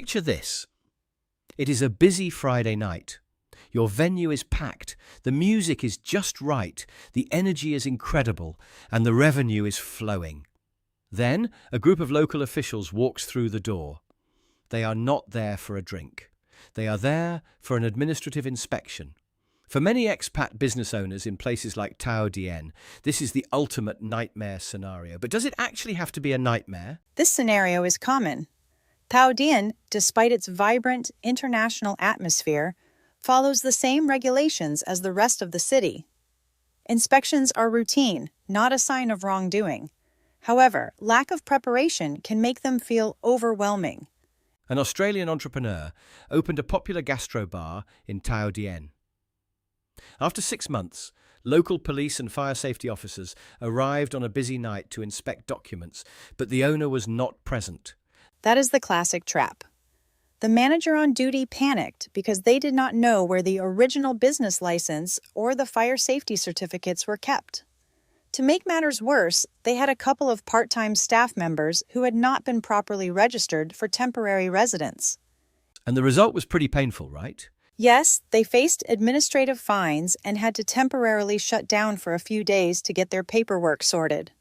Picture this. It is a busy Friday night. Your venue is packed, the music is just right, the energy is incredible, and the revenue is flowing. Then, a group of local officials walks through the door. They are not there for a drink. They are there for an administrative inspection. For many expat business owners in places like Thao Dien, this is the ultimate nightmare scenario. But does it actually have to be a nightmare? This scenario is common. Thao Dien, despite its vibrant international atmosphere, follows the same regulations as the rest of the city. Inspections are routine, not a sign of wrongdoing. However, lack of preparation can make them feel overwhelming. An Australian entrepreneur opened a popular gastro bar in Thao Dien. After 6 months, local police and fire safety officers arrived on a busy night to inspect documents, but the owner was not present. That is the classic trap. The manager on duty panicked because they did not know where the original business license or the fire safety certificates were kept. To make matters worse, they had a couple of part-time staff members who had not been properly registered for temporary residence. And the result was pretty painful, right? Yes, they faced administrative fines and had to temporarily shut down for a few days to get their paperwork sorted.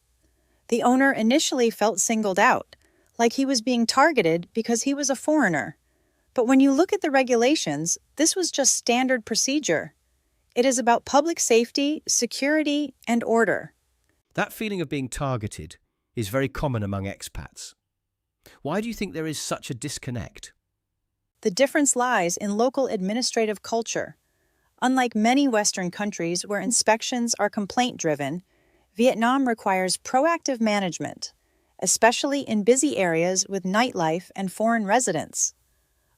The owner initially felt singled out, like he was being targeted because he was a foreigner. But when you look at the regulations, this was just standard procedure. It is about public safety, security, and order. That feeling of being targeted is very common among expats. Why do you think there is such a disconnect? The difference lies in local administrative culture. Unlike many Western countries where inspections are complaint-driven, Vietnam requires proactive management, especially in busy areas with nightlife and foreign residents.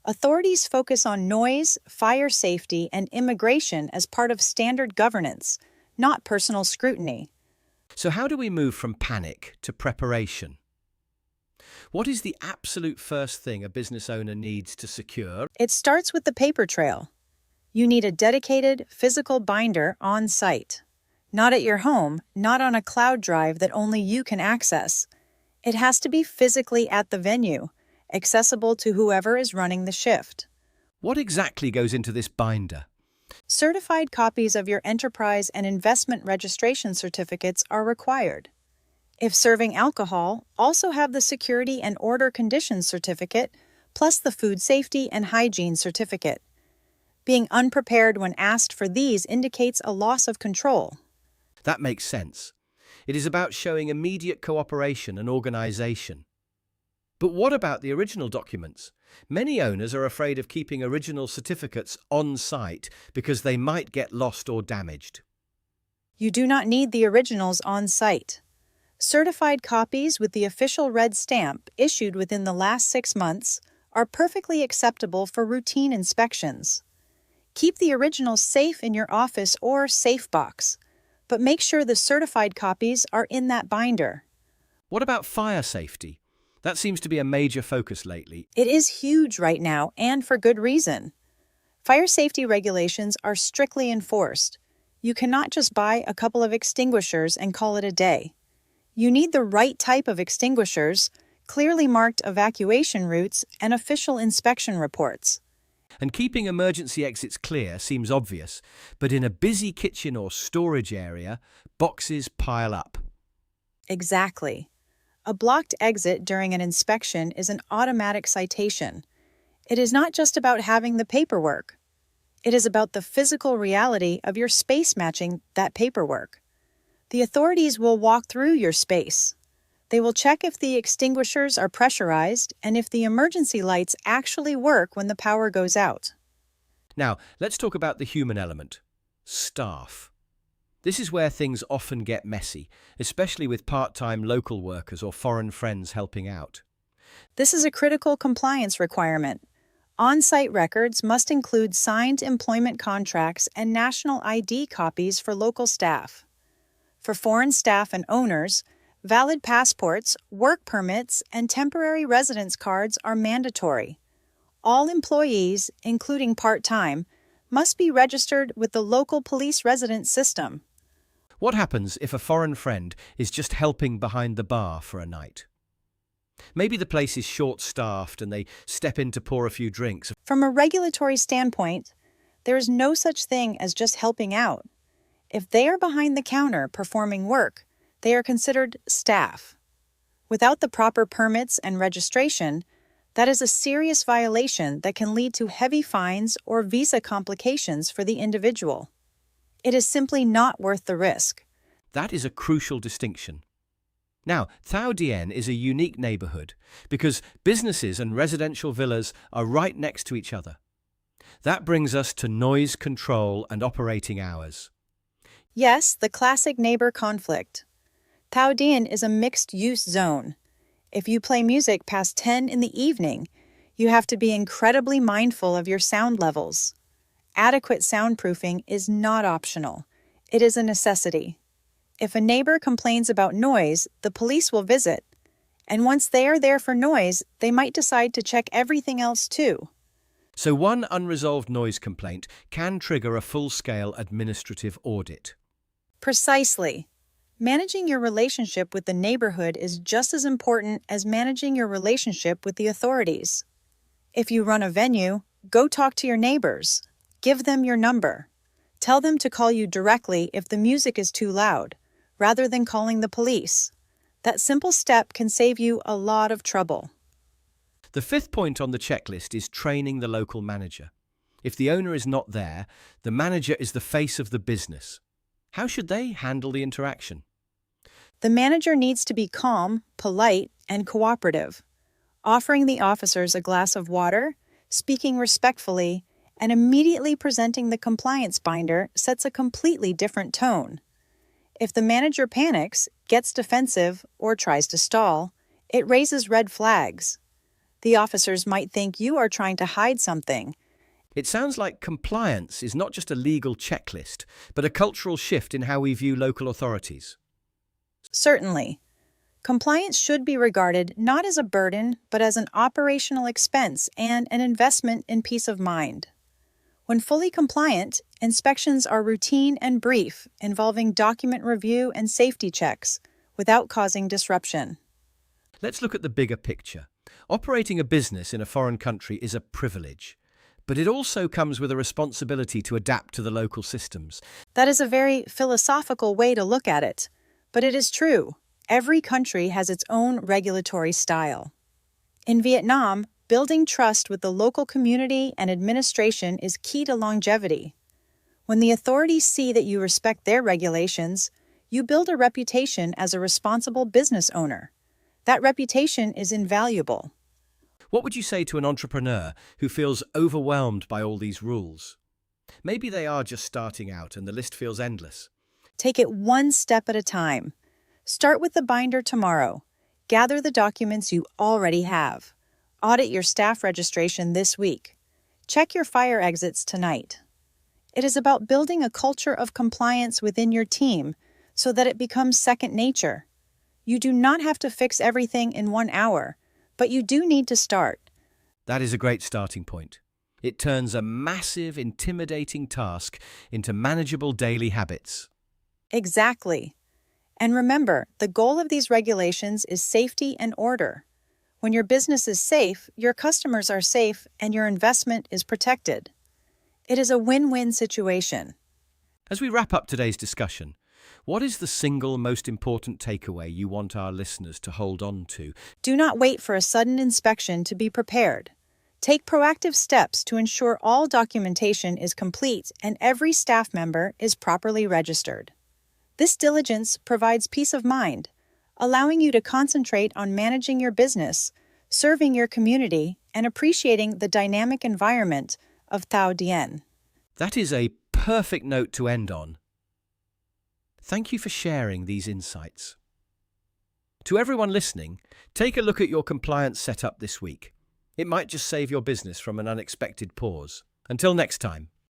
Authorities focus on noise, fire safety, and immigration as part of standard governance, not personal scrutiny. So how do we move from panic to preparation? What is the absolute first thing a business owner needs to secure? It starts with the paper trail. You need a dedicated, physical binder on site. Not at your home, not on a cloud drive that only you can access. It has to be physically at the venue, accessible to whoever is running the shift. What exactly goes into this binder? Certified copies of your enterprise and investment registration certificates are required. If serving alcohol, also have the Security and Order Conditions Certificate, plus the Food Safety and Hygiene Certificate. Being unprepared when asked for these indicates a loss of control. That makes sense. It is about showing immediate cooperation and organization. But what about the original documents? Many owners are afraid of keeping original certificates on site because they might get lost or damaged. You do not need the originals on site. Certified copies with the official red stamp issued within the last 6 months are perfectly acceptable for routine inspections. Keep the originals safe in your office or safe box, but make sure the certified copies are in that binder. What about fire safety? That seems to be a major focus lately. It is huge right now, and for good reason. Fire safety regulations are strictly enforced. You cannot just buy a couple of extinguishers and call it a day. You need the right type of extinguishers, clearly marked evacuation routes, and official inspection reports. And keeping emergency exits clear seems obvious, but in a busy kitchen or storage area, boxes pile up. Exactly. A blocked exit during an inspection is an automatic citation. It is not just about having the paperwork. It is about the physical reality of your space matching that paperwork. The authorities will walk through your space. They will check if the extinguishers are pressurized and if the emergency lights actually work when the power goes out. Now, let's talk about the human element. Staff. This is where things often get messy, especially with part-time local workers or foreign friends helping out. This is a critical compliance requirement. On-site records must include signed employment contracts and national ID copies for local staff. For foreign staff and owners, valid passports, work permits, and temporary residence cards are mandatory. All employees, including part-time, must be registered with the local police residence system. What happens if a foreign friend is just helping behind the bar for a night? Maybe the place is short-staffed and they step in to pour a few drinks. From a regulatory standpoint, there is no such thing as just helping out. If they are behind the counter performing work, they are considered staff. Without the proper permits and registration, that is a serious violation that can lead to heavy fines or visa complications for the individual. It is simply not worth the risk. That is a crucial distinction. Now, Thao Dien is a unique neighborhood because businesses and residential villas are right next to each other. That brings us to noise control and operating hours. Yes, the classic neighbor conflict. Thao Dien is a mixed-use zone. If you play music past 10 in the evening, you have to be incredibly mindful of your sound levels. Adequate soundproofing is not optional. It is a necessity. If a neighbor complains about noise, the police will visit. And once they are there for noise, they might decide to check everything else too. So one unresolved noise complaint can trigger a full-scale administrative audit. Precisely. Managing your relationship with the neighborhood is just as important as managing your relationship with the authorities. If you run a venue, go talk to your neighbors. Give them your number. Tell them to call you directly if the music is too loud, rather than calling the police. That simple step can save you a lot of trouble. The fifth point on the checklist is training the local manager. If the owner is not there, the manager is the face of the business. How should they handle the interaction? The manager needs to be calm, polite, and cooperative. Offering the officers a glass of water, speaking respectfully, and immediately presenting the compliance binder sets a completely different tone. If the manager panics, gets defensive, or tries to stall, it raises red flags. The officers might think you are trying to hide something. It sounds like compliance is not just a legal checklist, but a cultural shift in how we view local authorities. Certainly. Compliance should be regarded not as a burden, but as an operational expense and an investment in peace of mind. When fully compliant, inspections are routine and brief, involving document review and safety checks, without causing disruption. Let's look at the bigger picture. Operating a business in a foreign country is a privilege, but it also comes with a responsibility to adapt to the local systems. That is a very philosophical way to look at it, but it is true. Every country has its own regulatory style. In Vietnam, building trust with the local community and administration is key to longevity. When the authorities see that you respect their regulations, you build a reputation as a responsible business owner. That reputation is invaluable. What would you say to an entrepreneur who feels overwhelmed by all these rules? Maybe they are just starting out and the list feels endless. Take it one step at a time. Start with the binder tomorrow. Gather the documents you already have. Audit your staff registration this week. Check your fire exits tonight. It is about building a culture of compliance within your team so that it becomes second nature. You do not have to fix everything in 1 hour, but you do need to start. That is a great starting point. It turns a massive, intimidating task into manageable daily habits. Exactly. And remember, the goal of these regulations is safety and order. When your business is safe, your customers are safe, and your investment is protected. It is a win-win situation. As we wrap up today's discussion, what is the single most important takeaway you want our listeners to hold on to? Do not wait for a sudden inspection to be prepared. Take proactive steps to ensure all documentation is complete and every staff member is properly registered. This diligence provides peace of mind, allowing you to concentrate on managing your business, serving your community, and appreciating the dynamic environment of Thao Dien. That is a perfect note to end on. Thank you for sharing these insights. To everyone listening, take a look at your compliance setup this week. It might just save your business from an unexpected pause. Until next time.